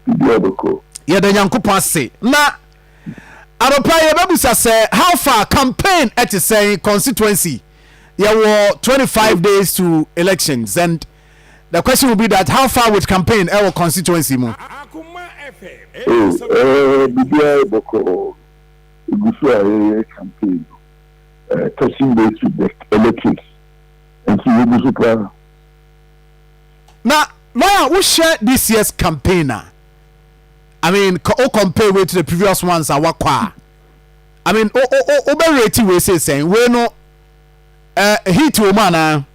Yeah, the Yankupon say. Na Aropa Yababusa say how far campaign at the say constituency. There were 25 days to elections, and the question will be that how far with campaign our constituency mo? Campaign touching base with the electorate and see now who share this year's campaigner? I mean, compare with the previous ones. I mean, overrated we say we no hit woman.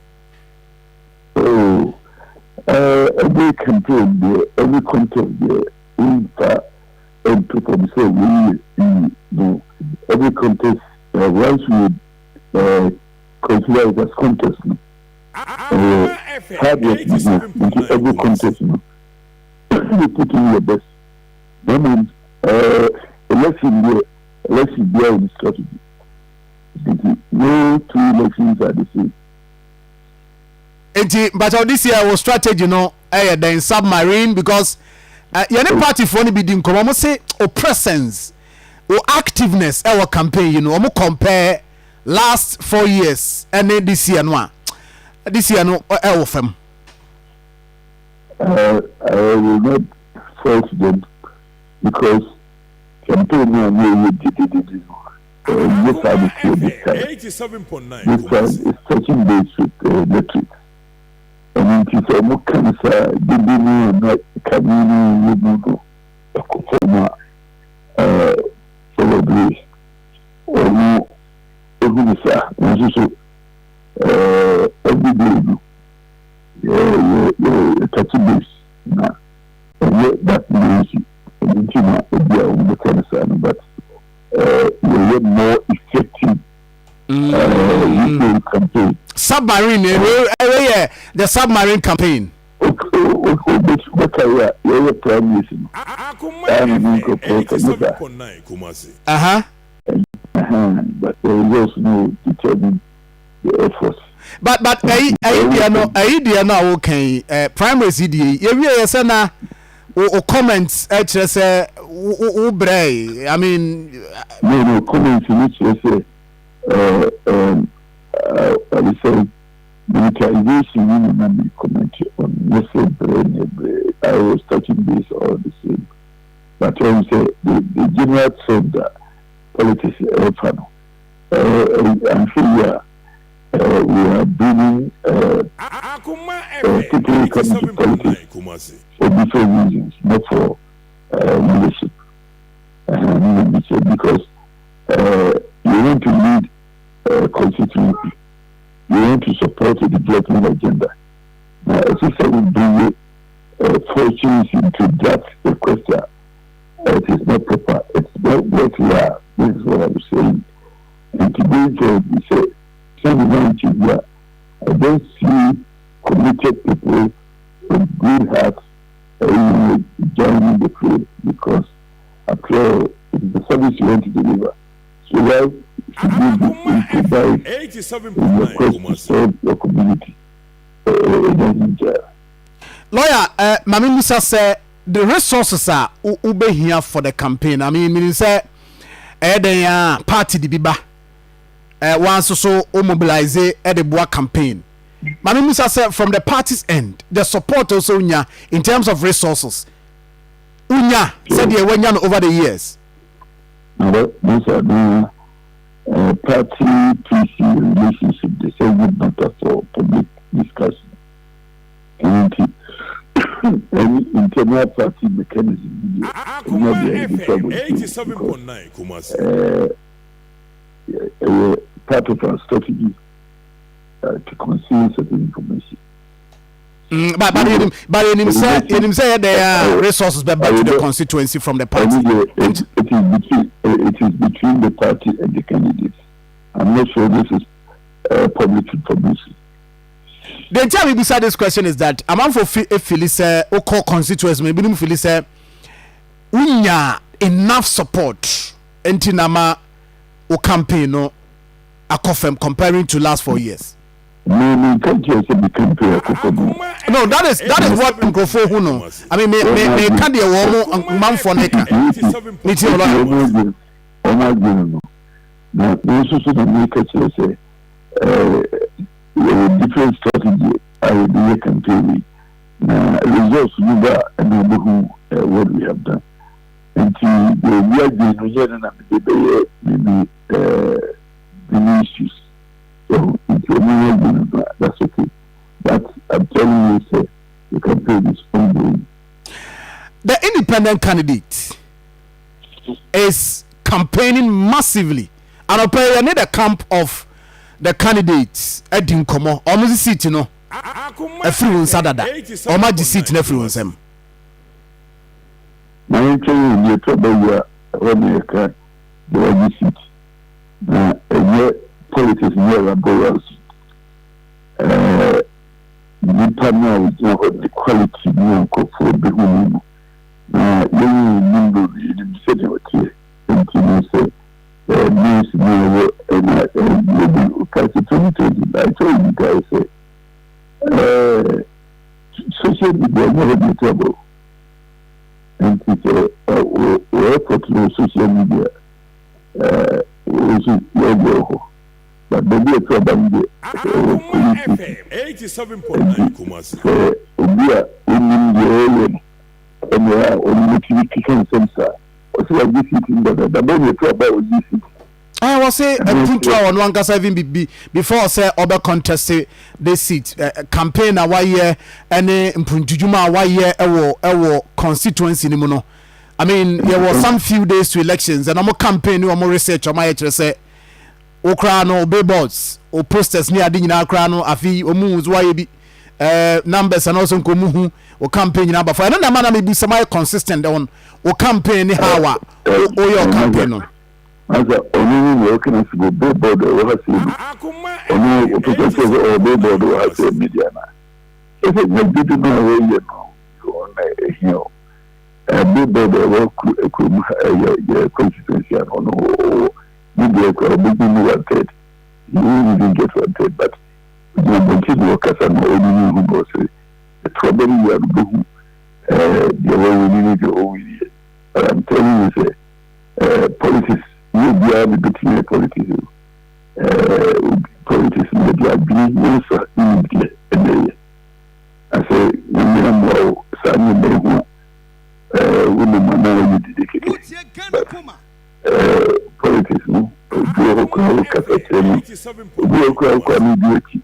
Every campaign there, every contest there, in fact, and to say we do every contest once we consider it as contest. Hard work into every contest. You put in your best. That means election there in strategy. No two elections are the same. But this year was strategy, then submarine because any party for any bidding come say presence or activeness our campaign, compare last 4 years and then this year no our firm. I will not force them because campaign did. This time is 87.9. This time is touching base with metrics. And it is a more cancer, Dibini, not Camino, Akoma, probably, or no, every day, touching base. Now, that means the cancer, but we more effective campaign. Submarine, the submarine campaign. But there is also no determining the efforts. But idea no okay. Primary CD. You say o comments actually say o bray. I mean, no comments in which say I would say militarization in comment on message. I was touching this all the same. But when you say the general trend that politics I'm sure we are bringing people who come to politics for different reasons, not for leadership. Because you want to lead constituency, you want to support the development agenda. Now, as I said, we bring fortunes into that question. It is not proper. It's not what we are. This is what I'm saying. And today, we say, I don't see committed people with good hearts joining the field because after all, it's the service you want to deliver. So why should you be improvised in your quest to serve your community? Lawyer, Mami Musa said the resources are ube here for the campaign. I mean say the party the biba once so mobilize the boa campaign. Mami Musa said from the party's end, the support also in terms of resources. Unya said they went over the years. These are the party PC relationship. They say good matter for public discussion. And any internal party mechanism. 87.9 part of our strategy to conceal certain information. But in say there are resources back to the constituency from the party. It is between the party and the candidates. I'm not sure this is public information. The entire beside this question is that among for Phyllis Oko constituency, maybe Phyllis unya enough support anti-nama o campaign no akofem comparing to last 4 years. Me can't you say the campaign? No, that is what microphone who know. I mean, me can't be a woman man for neka. It's your life. Oh my goodness. Now, this is the make it say, different strategy. I will do a campaign. Results you got and know what we have done. And we are doing maybe the issues. So that's okay. But I'm telling you, sir, the campaign is ongoing. The independent candidate is campaigning massively. And I need a camp of the candidates at Dinkomo. Almost seat, you know. Everyone's sadada. Or my seat in everyone's them. My interview, you trouble when you can do seat. Politics never go else. The panel is not the quality of for the woman. You remember the city of here. And you say, this never and maybe because 2020, I told you guys, social media never be trouble. And he said, we're putting social media, which is your but the way trouble the 87.9 Kumasi. We are in the area and we are only kitchen sensor. What's like this thing that the way trouble is this. I was say put on one case even before say other contest the seat campaign why year any mpunjujuma why year ewo constituency ni mu no. I mean there was some few days to elections and I'm campaign or more research on my say okra no billboards or posters near adi nyina kra no afi omu why bi numbers and also nkomu o campaign number for another man may be semi consistent on o campaign how o your campaign no as a only working as go billboard or has only opposition or billboard or has a media na if it make you know where you know on a hill billboard or constituency on media could be wanted. You didn't get wanted, but you continue workers and only who goes the trouble you are doing. The way we need to own. But I'm telling you, say, politics, you be able to between politics. Politics, maybe I believe also in I say, when you are more, Sani Behu, women are not dedicated. Politics, no. We are different experience knowledge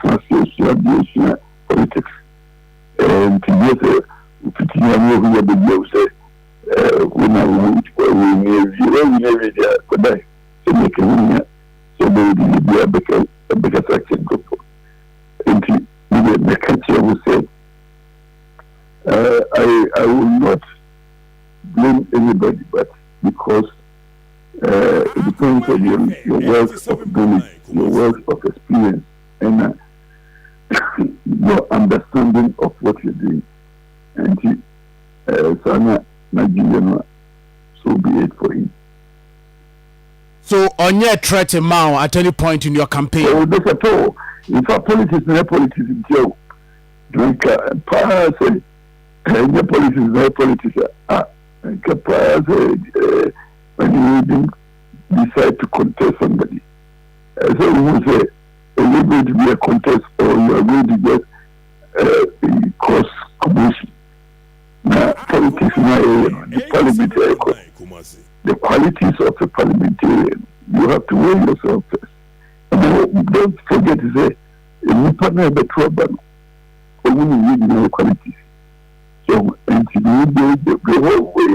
translation politics and together a bigger section group. Into the country will say, I will not blame anybody, but because it depends on your wealth of knowledge, your wealth of experience, and your understanding of what you're doing. And Sana Nigerian, so be it for him. So on your threat now at any point in your campaign? Oh, that's at all. In fact, politics is politics in jail. Like pass your politics is not politics. Pass when you didn't decide to contest somebody. So we will say, are you going to be a contest or you are going to get cause commotion? Now, politics now, the parliamentary, the qualities of a parliamentarian, you have to weigh yourself first. And don't forget to say, a new partner of the trouble, or when you need your qualities. So, and to do the whole way,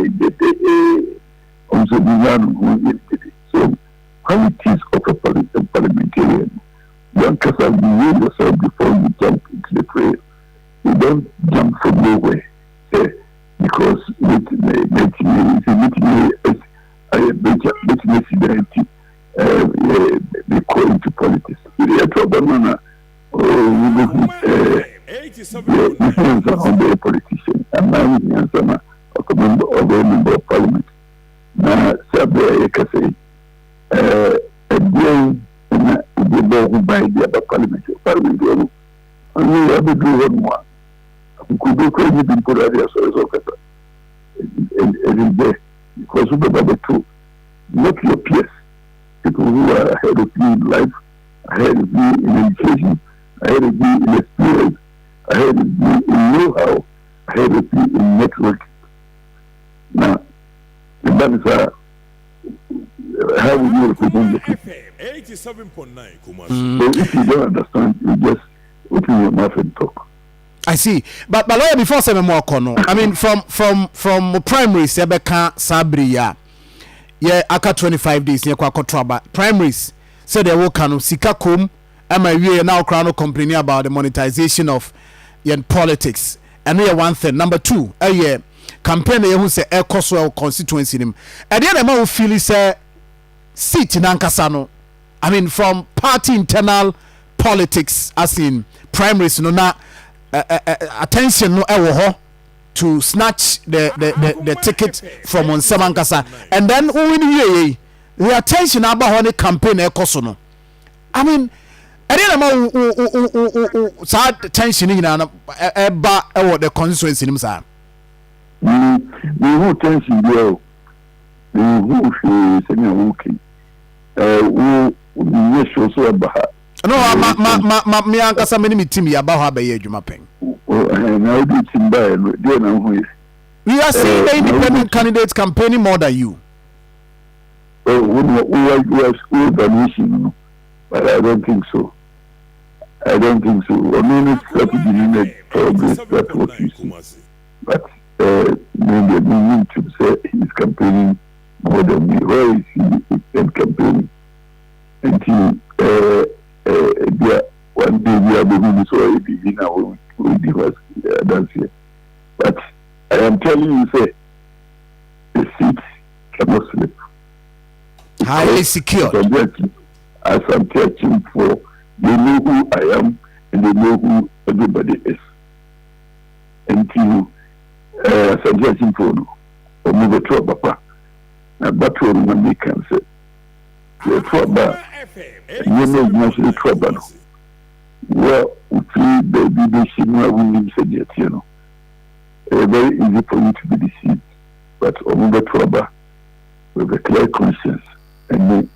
also the so, qualities of a parliamentarian, one can weigh yourself before you jump into the fray. You don't jump from nowhere. Because they call into politics. The trouble, the influence on the politics. who buy the parliament. Parliament, only have to do one more. Could do crazy people that are so better. And there, because of the two, not your peers, people who are ahead of you in life, ahead of you in education, ahead of you in experience, ahead of you in know-how, ahead of you in network. Now, that is how we do represent the people. 87.9 Kumasi. So if you don't understand, you just open your mouth and talk. I see, but lawyer, before say more kono, I mean from primaries sebeka sabriya, yeah, aka 25 days near kwa kotraba primaries said they will kanu sika kum, am I we now crown complaining about the monetization of politics, and here one thing. Number two, yeah, campaign who say air coswell constituency him, and the other man who feel say seat in Ankasano, I mean from party internal politics as in primaries no na. Attention no ewo to snatch the ticket from on Samankasa, and then when the attention about the campaign ekoso no. I mean, I didn't know sad tension in the constituency him sir. We who tension there. We who say okay. We show so about. No, me ankasa many me team ya ba ho abaye adwuma pen. Now do team by there na hu. We are seeing the independent candidates campaigning more than you. Oh, we are school valuation, but I don't think so. I don't think so. I mean, it's strategy in the progress, that's what you see. But maybe we need to say he's campaigning more than me. Why is he campaigning? Until one day we are going to so begin our dance here. But I am telling you, say the seat cannot slip. Highly secured. As I'm searching for, they know who I am and they know who everybody is. Until as I'm searching for, or move to a papa, now but when they can say, the trouble. You know, mostly trouble. Well, we feel the leadership will say that, you know, very easy for you to be deceived, but on the trouble with a clear conscience and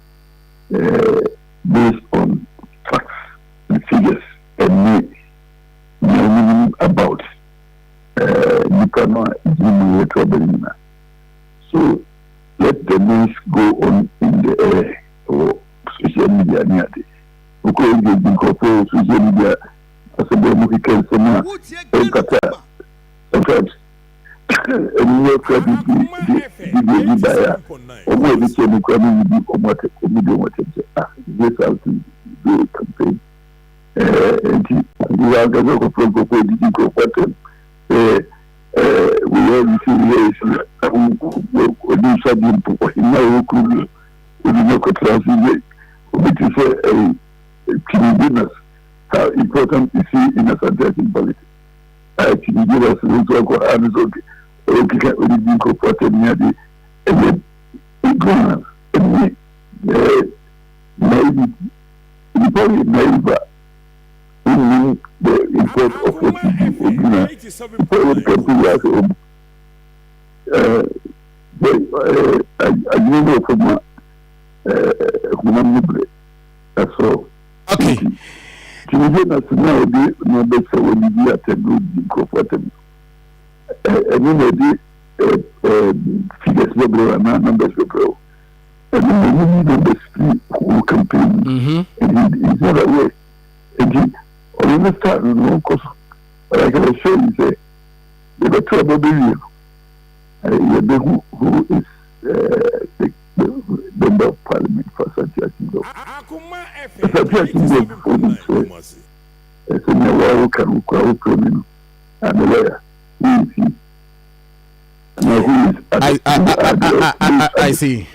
based on facts and figures and knowing about you cannot give trouble in that. So let the news go on in the air or social media near this. Because you incorporate social media as a democratic seminar, sometimes and you have the buyer or where the same economy will be or what this how to do a campaign. And you are going to propose the incorporation. We have to do something now which is a how important is he in a certain politics. Actually, give us okay, we didn't go for 10 years, and then ignorance, and maybe probably neighbor in the import of what we do, probably country as home. I know from human. That's all. Okay. Children as now they no better when you attend good comfortable. And then figures were numbers were. And then numbers who campaign. And it's not a way. And he already started no course. But I can assure you say they got trouble with you. Who is the member of parliament for such a thing. Such a thing for this way. It's a new can come and the lawyer. I see.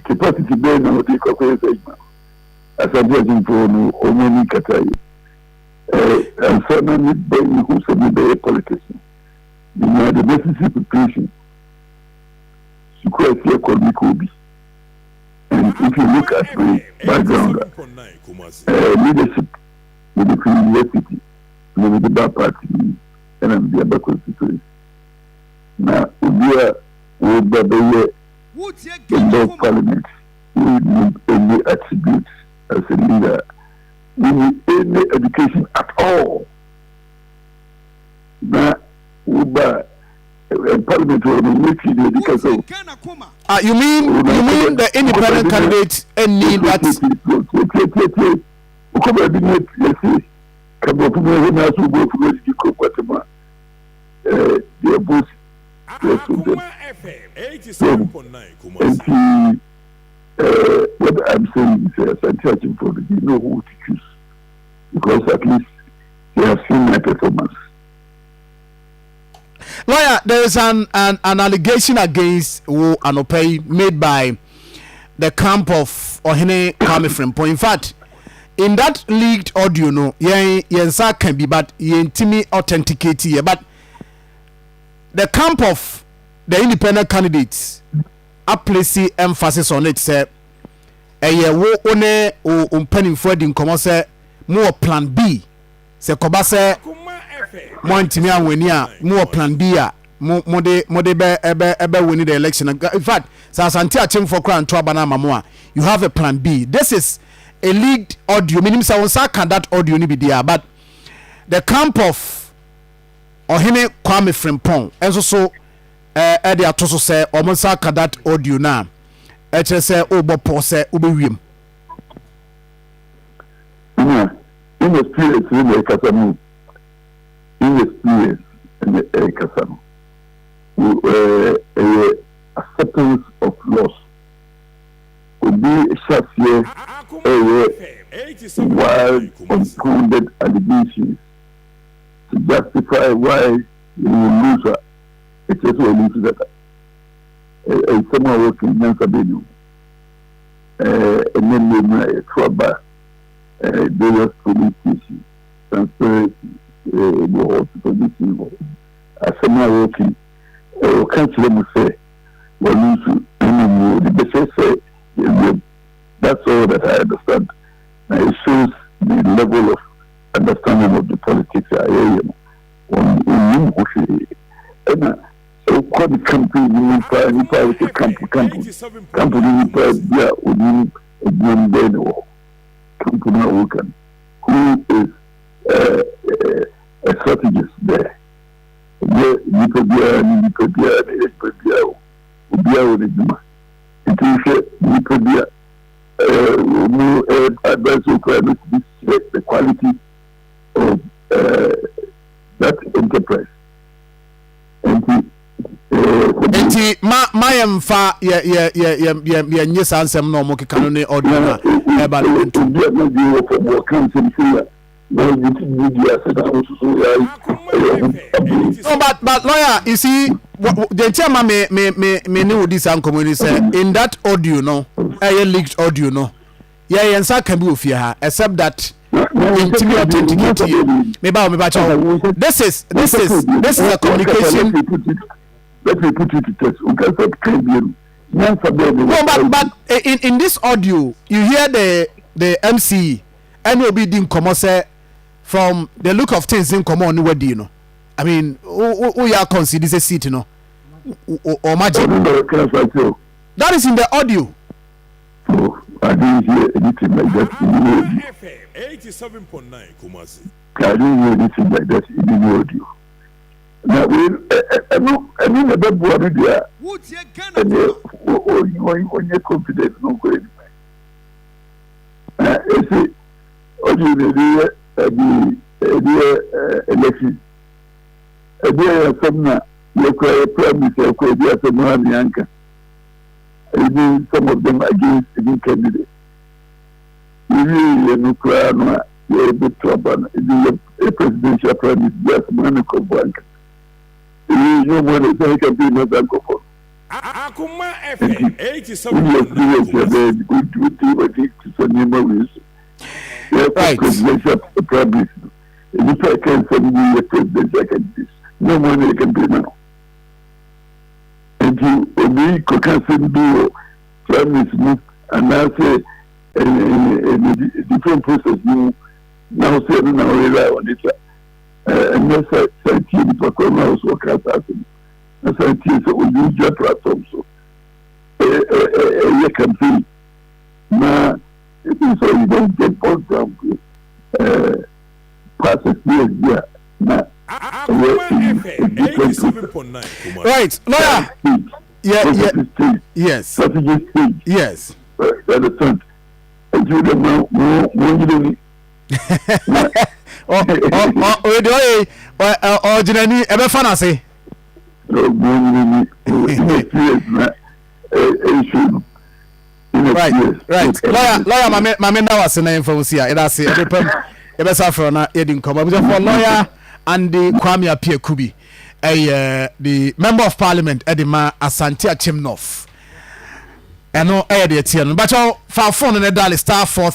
Capacity being on the as I'm judging for no many Katai. And so many who said be a politician. You know, the necessary preparation. Security economic will be. And if you look at the background, leadership with the university, with the Labour Party, and the other constituency. Now, we are with the in parliament, we need any attributes as a leader. We need any education at all. Now, parliament will make it education. You mean the independent candidates and need that? Akoma FM 87.9. What I'm saying is searching for you know who to choose, because at least they have seen my performance. Lawyer, there is an allegation against Anopei made by the camp of Ohene Kwame Frimpong. In fact, in that leaked audio, no, yensa can be, but yentimi authenticate here. But the camp of the independent candidates are placing emphasis on it. Say, wo one umpening for the incommon more plan B. Se koba se mo ntimi anweni a mo plan B a mo de be win the election. In fact, sa asante achim for kran to abana mamoa, you have a plan B. This is a leaked audio. Meaning say wonsa can that audio ni be there, but the camp of Ohene Kwame Frimpong enso so e de atoso say omonsa can that audio na e chere say obopo say obewiem. In experience in the Kasanu, acceptance of loss would be a short year while unfounded allegations to justify why you lose her. It's just a lose that someone working in Yankabenu and then they trouble. Various police issues, transparency, hospital, as someone working, council will say, that's all that I understand. Now it shows the level of understanding of the politics I am on so called the campaign, who is a strategist there. The quality of that enterprise. Enti mayem fa ye nyesa ansem no mo keka no ne audio na e ba no to be able to for more council here. No, but lawyer, you see, the chairman me know this and community say in that audio no, leaked audio no, yensa can be of here except that intimate authenticate. This is a communication. Let me put it to test. No, but in this audio, you hear the MC and will be doing commerce from the look of things in common. You know, I mean, who are considered this a seat, you know, or magic. That is in the audio. Oh, I didn't hear anything like that. 87.9 Kumasi. I didn't hear anything like that in the audio. Now, I mean, the bad boy, and you're confident, no good. I say, the election. Some of them against any candidate. You a presidential promise, just bank. You more than say can be no bank of Akoma FM 87.9. Right. Presidential promise. the president the presidential candidates. No money campaign now. And you obey Cocasin do prime minister and I say a different process now say now rely on it. And that's a scientific Akoma was working as a scientist on usual platform. So a campaign. Now, it is so you don't get program process here. Now, Akoma FM 87.9. Right, lawyer. Yeah. Yes. Strategy stage. Yes. Understand? And you don't know more. Generally, ever fancy. Right. Lawyer, my now was name for Usia. It has a best for na Edin Koma. For lawyer and the Kwame Apia Kubi, the member of parliament, Edima Asante Chimnoff. And no, I had the but for phone and a dollar star 4